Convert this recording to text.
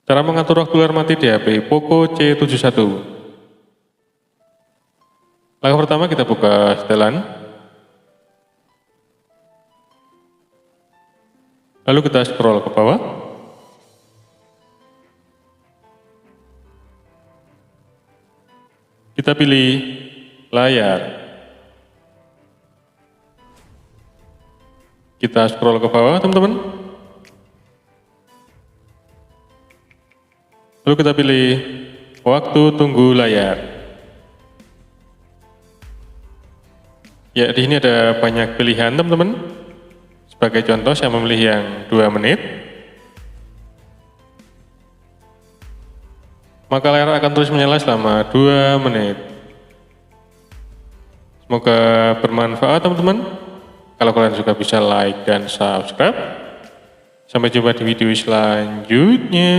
Cara mengatur waktu layar mati di HP Poco C71. Langkah pertama kita buka setelan. Lalu kita scroll ke bawah. Kita pilih layar. Kita scroll ke bawah, teman-teman. Lalu kita pilih waktu tunggu layar. Ya, di sini ada banyak pilihan, teman-teman. Sebagai contoh, saya memilih yang 2 menit. Maka layar akan terus menyala selama 2 menit. Semoga bermanfaat, teman-teman. Kalau kalian suka bisa like dan subscribe. Sampai jumpa di video selanjutnya.